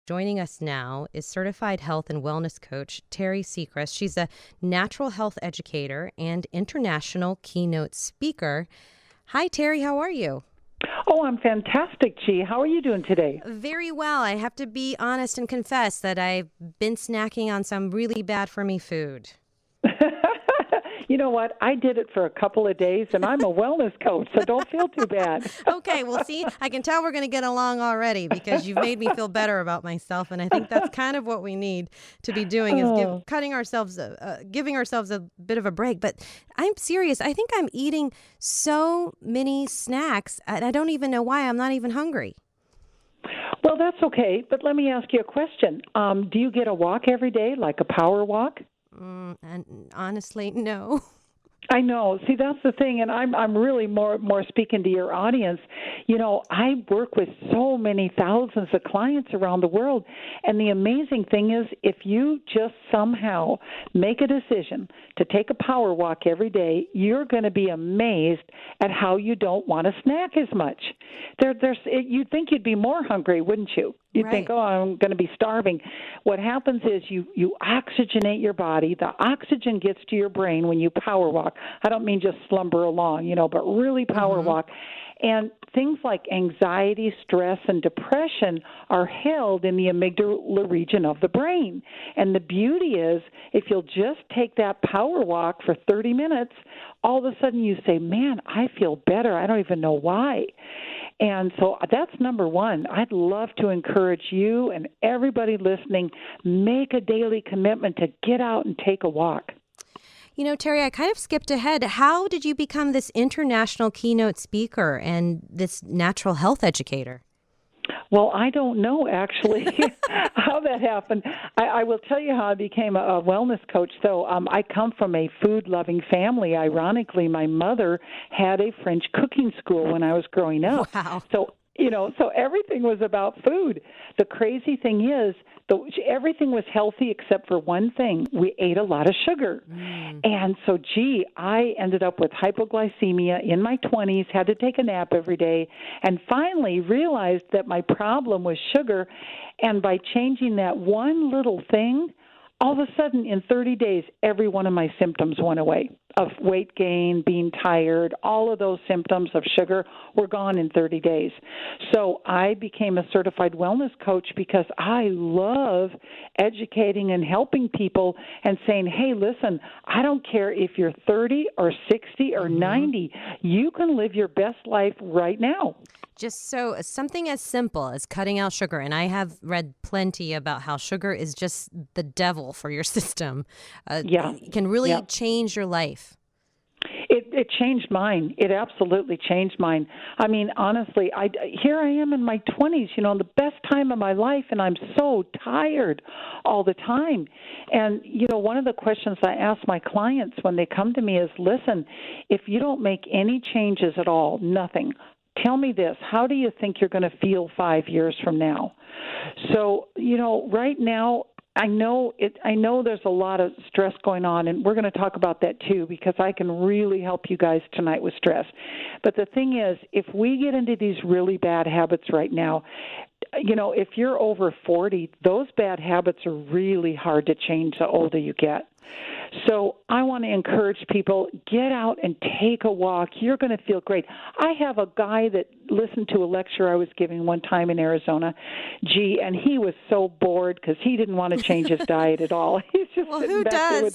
Joining us now is certified health and wellness coach Teri Secrest. She's a natural health educator and international keynote speaker. Hi, Teri. How are you? Oh, I'm fantastic, G. How are you doing today? Very well. I have to be honest and confess that I've been snacking on some really bad for me food. You know what? I did it for a couple of days, and I'm a wellness coach, so don't feel too bad. Okay, well, see, I can tell we're going to get along already because you've made me feel better about myself, and I think that's kind of what we need to be doing is giving ourselves a bit of a break. But I'm serious. I think I'm eating so many snacks, and I don't even know why. I'm not even hungry. Well, that's okay, but let me ask you a question. Do you get a walk every day, like a power walk? And honestly, no. I know. See, that's the thing, and I'm really more speaking to your audience. You know, I work with so many thousands of clients around the world, and the amazing thing is if you just somehow make a decision to take a power walk every day, you're going to be amazed at how you don't want to snack as much. You'd think you'd be more hungry, wouldn't you? You'd Right. think, oh, I'm going to be starving. What happens is you oxygenate your body. The oxygen gets to your brain when you power walk. I don't mean just slumber along, but really power walk. And things like anxiety, stress, and depression are held in the amygdala region of the brain. And the beauty is, if you'll just take that power walk for 30 minutes, all of a sudden you say, man, I feel better. I don't even know why. And so that's number one. I'd love to encourage you and everybody listening, make a daily commitment to get out and take a walk. You know, Teri, I kind of skipped ahead. How did you become this international keynote speaker and this natural health educator? Well, I don't know, actually, how that happened. I will tell you how I became a wellness coach. So I come from a food-loving family. Ironically, my mother had a French cooking school when I was growing up. Wow. So everything was about food. The crazy thing is, everything was healthy except for one thing. We ate a lot of sugar. And so, I ended up with hypoglycemia in my 20s, had to take a nap every day, and finally realized that my problem was sugar. And by changing that one little thing, all of a sudden, in 30 days, every one of my symptoms went away of weight gain, being tired, all of those symptoms of sugar were gone in 30 days. So I became a certified wellness coach because I love educating and helping people and saying, hey, listen, I don't care if you're 30 or 60 or 90, you can live your best life right now. Just so something as simple as cutting out sugar. And I have read plenty about how sugar is just the devil for your system. It can really change your life. It changed mine. It absolutely changed mine. I mean, honestly, here I am in my 20s, the best time of my life, and I'm so tired all the time. And, one of the questions I ask my clients when they come to me is, listen, if you don't make any changes at all, nothing, tell me this, how do you think you're going to feel 5 years from now? So, right now, I know there's a lot of stress going on, and we're going to talk about that too because I can really help you guys tonight with stress. But the thing is, if we get into these really bad habits right now, if you're over 40, those bad habits are really hard to change the older you get. So I want to encourage people, get out and take a walk. You're going to feel great. I have a guy that listened to a lecture I was giving one time in Arizona, and he was so bored because he didn't want to change his diet at all. He's just sitting back there with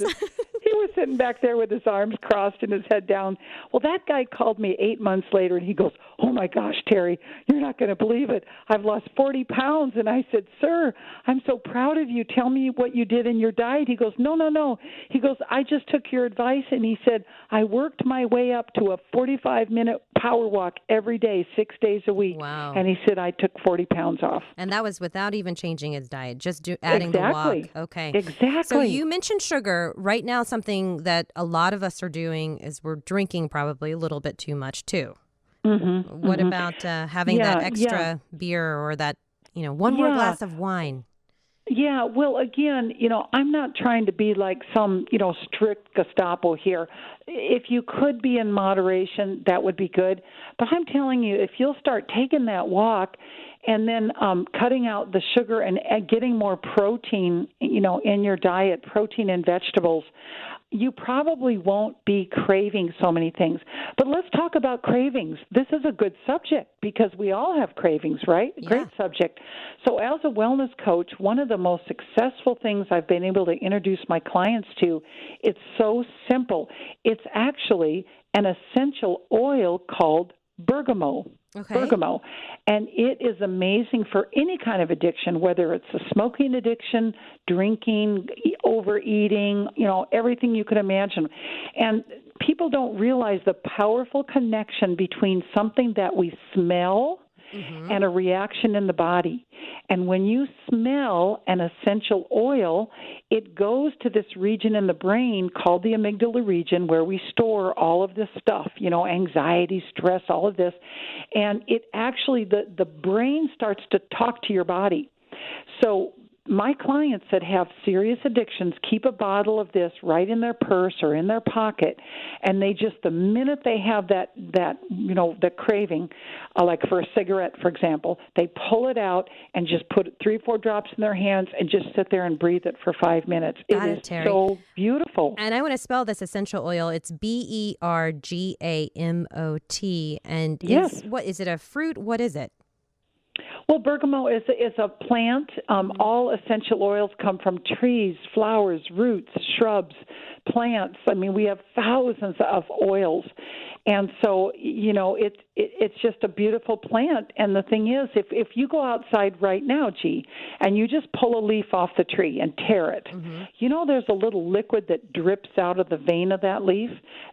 he was sitting back there with his arms crossed and his head down. Well, that guy called me 8 months later, and he goes, oh, my gosh, Teri, you're not going to believe it. I've lost 40 pounds. And I said, sir, I'm so proud of you. Tell me what you did in your diet. He goes, no. He goes, I just took your advice, and he said, I worked my way up to a 45-minute power walk every day, 6 days a week. Wow. And he said, I took 40 pounds off. And that was without even changing his diet, just adding the walk. Okay. Exactly. So you mentioned sugar. Right now, something that a lot of us are doing is we're drinking probably a little bit too much, too. What about having that extra beer or that, one more glass of wine? Yeah, well, again, I'm not trying to be like some, strict Gestapo here. If you could be in moderation, that would be good. But I'm telling you, if you'll start taking that walk and then cutting out the sugar and getting more protein, in your diet, protein and vegetables, you probably won't be craving so many things. But let's talk about cravings. This is a good subject because we all have cravings, right? Yeah. Great subject. So as a wellness coach, one of the most successful things I've been able to introduce my clients to, it's so simple. It's actually an essential oil called bergamot. Okay. Bergamot. And it is amazing for any kind of addiction, whether it's a smoking addiction, drinking, overeating, everything you could imagine. And people don't realize the powerful connection between something that we smell and a reaction in the body. And when you smell an essential oil, it goes to this region in the brain called the amygdala region where we store all of this stuff, anxiety, stress, all of this. And it actually, the brain starts to talk to your body. So my clients that have serious addictions keep a bottle of this right in their purse or in their pocket, and they just, the minute they have that the craving, like for a cigarette, for example, they pull it out and just put 3 or 4 drops in their hands and just sit there and breathe it for 5 minutes. Got it it, is Teri. so beautiful. And I want to spell this essential oil. It's BERGAMOT. And Yes. what is it, a fruit? What is it? Well, bergamot is a plant. All essential oils come from trees, flowers, roots, shrubs, plants. I mean, we have thousands of oils. And so, it's just a beautiful plant. And the thing is, if you go outside right now, G, and you just pull a leaf off the tree and tear it, there's a little liquid that drips out of the vein of that leaf.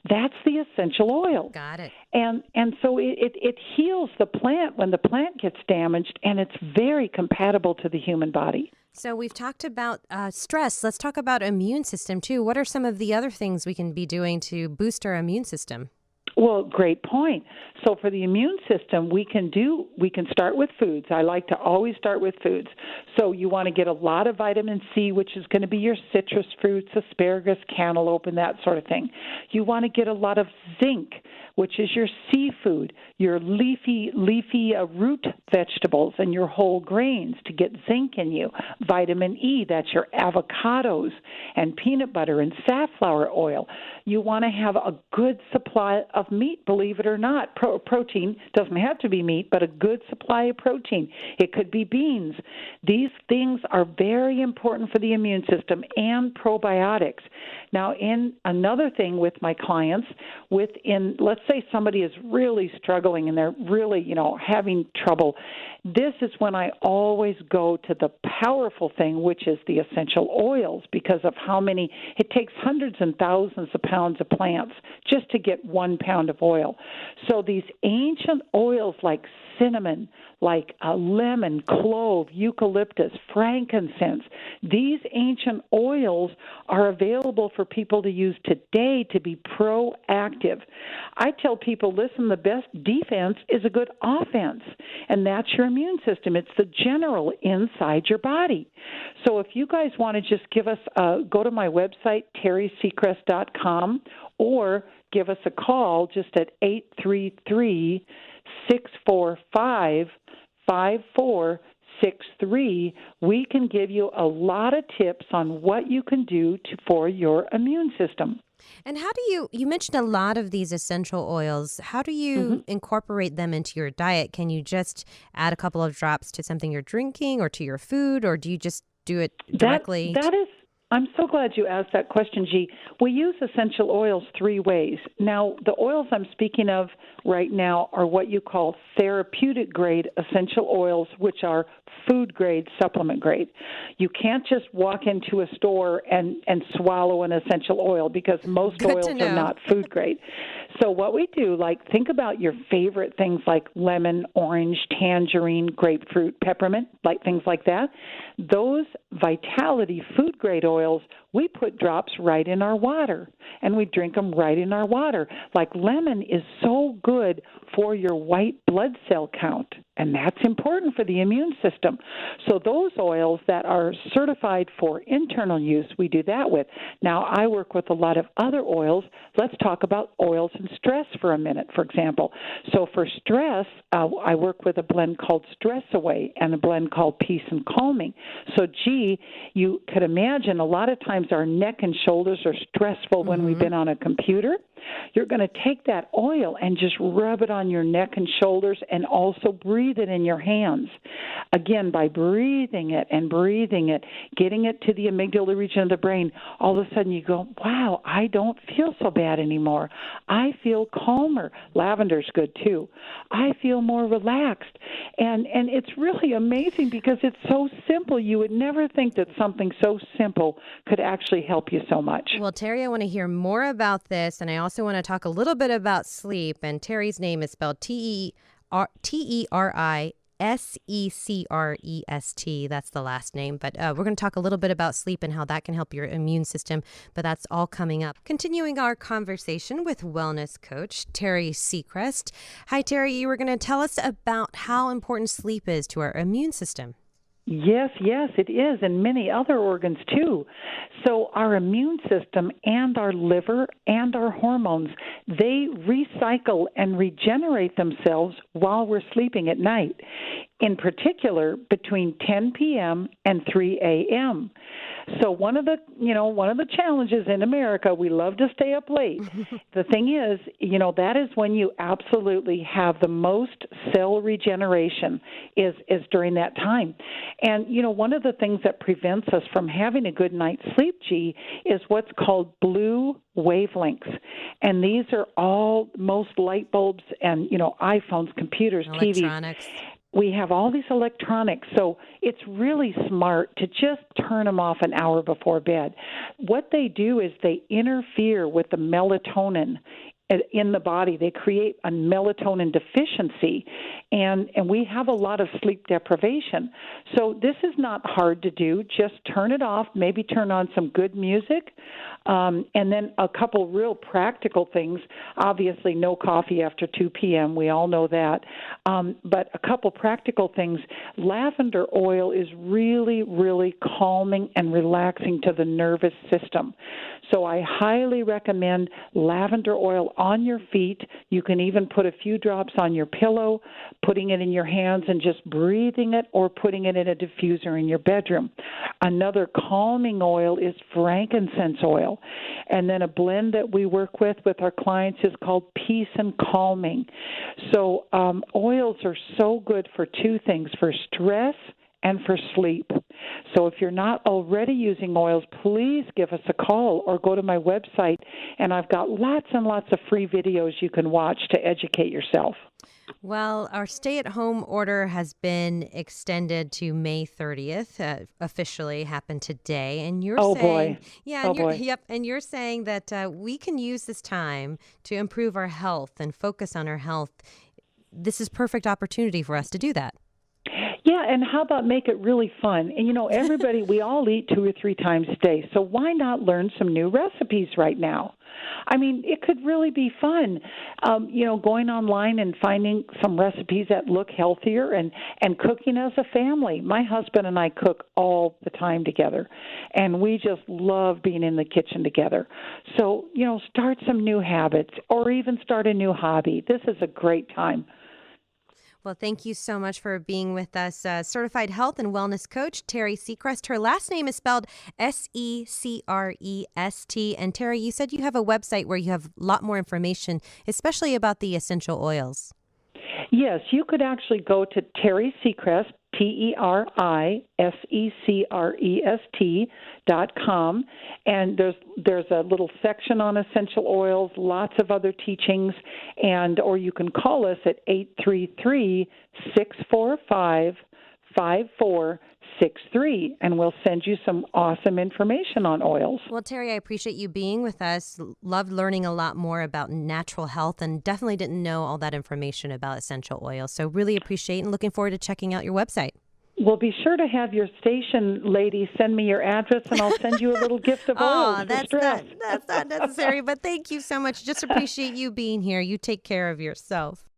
That's the essential oil. Got it. And so it heals the plant when the plant gets damaged, and it's very compatible to the human body. So we've talked about stress. Let's talk about immune system, too. What are some of the other things we can be doing to boost our immune system? Well, great point. So for the immune system, we can start with foods. I like to always start with foods. So you want to get a lot of vitamin C, which is going to be your citrus fruits, asparagus, cantaloupe, and that sort of thing. You want to get a lot of zinc, which is your seafood, your leafy root vegetables, and your whole grains to get zinc in you. Vitamin E, that's your avocados and peanut butter and safflower oil. You want to have a good supply of meat, believe it or not. Protein doesn't have to be meat, but a good supply of protein. It could be beans. These things are very important for the immune system, and probiotics. Now, in another thing with my clients, let's say somebody is really struggling and they're really, having trouble, this is when I always go to the powerful thing, which is the essential oils, because of how many, it takes hundreds and thousands of pounds of plants just to get 1 pound of oil. So these ancient oils like cinnamon, like lemon, clove, eucalyptus, frankincense, these ancient oils are available for people to use today to be proactive. I tell people, listen, the best defense is a good offense, and that's your immune system. It's the general inside your body. So if you guys want to just give us, go to my website, terisecrest.com, or give us a call just at 833-645-5463. We can give you a lot of tips on what you can do for your immune system. And how do you mentioned a lot of these essential oils. How do you incorporate them into your diet? Can you just add a couple of drops to something you're drinking or to your food, or do you just do it directly? I'm so glad you asked that question, G. We use essential oils 3 ways. Now, the oils I'm speaking of right now are what you call therapeutic grade essential oils, which are food grade, supplement grade. You can't just walk into a store and swallow an essential oil because most oils are not food grade. So what we do, think about your favorite things like lemon, orange, tangerine, grapefruit, peppermint, things like that. Those Vitality food grade oils we put drops right in our water, and we drink them right in our water. Like lemon is so good for your white blood cell count, and that's important for the immune system. So those oils that are certified for internal use, we do that with. Now, I work with a lot of other oils. Let's talk about oils and stress for a minute, for example. So for stress, I work with a blend called Stress Away and a blend called Peace and Calming. So, you could imagine a lot of times our neck and shoulders are stressful when we've been on a computer. You're going to take that oil and just rub it on your neck and shoulders and also breathe it in your hands. Again, by breathing it and breathing it, getting it to the amygdala region of the brain, all of a sudden you go, wow, I don't feel so bad anymore. I feel calmer. Lavender's good too. I feel more relaxed. And it's really amazing because it's so simple. You would never think that something so simple could actually help you so much. Well, Teri, I want to hear more about this, and I also want to talk a little bit about sleep. And Teri's name is spelled Terisecrest. That's the last name. But we're going to talk a little bit about sleep and how that can help your immune system. But that's all coming up. Continuing our conversation with wellness coach Teri Secrest. Hi, Teri. You were going to tell us about how important sleep is to our immune system. Yes, it is, and many other organs too. So our immune system and our liver and our hormones, they recycle and regenerate themselves while we're sleeping at night, in particular between 10 p.m. and 3 a.m. So one of the challenges in America, we love to stay up late. The thing is, that is when you absolutely have the most cell regeneration is during that time. And, one of the things that prevents us from having a good night's sleep, G, is what's called blue wavelengths. And these are most light bulbs and, iPhones, computers, Electronics. TVs. We have all these electronics, so it's really smart to just turn them off an hour before bed. What they do is they interfere with the melatonin in the body. They create a melatonin deficiency, and we have a lot of sleep deprivation. So this is not hard to do. Just turn it off, maybe turn on some good music, and then a couple real practical things. Obviously, no coffee after 2 p.m. We all know that. But a couple practical things. Lavender oil is really, really calming and relaxing to the nervous system. So I highly recommend lavender oil on your feet. You can even put a few drops on your pillow, putting it in your hands and just breathing it, or putting it in a diffuser in your bedroom. Another calming oil is frankincense oil. And then a blend that we work with our clients is called Peace and Calming. So oils are so good for two things, for stress and for sleep. So if you're not already using oils, please give us a call or go to my website, and I've got lots and lots of free videos you can watch to educate yourself. Well, our stay-at-home order has been extended to May 30th. Officially happened today, and you're saying, boy. yeah, Oh, and boy. yep, and you're saying that we can use this time to improve our health and focus on our health. This is perfect opportunity for us to do that. Yeah, and how about make it really fun? And, everybody, we all eat 2 or 3 times a day, so why not learn some new recipes right now? I mean, it could really be fun, going online and finding some recipes that look healthier and cooking as a family. My husband and I cook all the time together, and we just love being in the kitchen together. So, start some new habits or even start a new hobby. This is a great time. Well, thank you so much for being with us. Certified health and wellness coach, Teri Secrest. Her last name is spelled Secrest. And Teri, you said you have a website where you have a lot more information, especially about the essential oils. Yes, you could actually go to Teri Secrest, TeriSecrest.com, and there's a little section on essential oils, lots of other teachings, or you can call us at 833-645-5463, and we'll send you some awesome information on oils. Well, Teri, I appreciate you being with us. Loved learning a lot more about natural health, and definitely didn't know all that information about essential oils. So really appreciate and looking forward to checking out your website. Well, be sure to have your station lady send me your address, and I'll send you a little gift of oils for stress. That's not necessary. But thank you so much. Just appreciate you being here. You take care of yourself.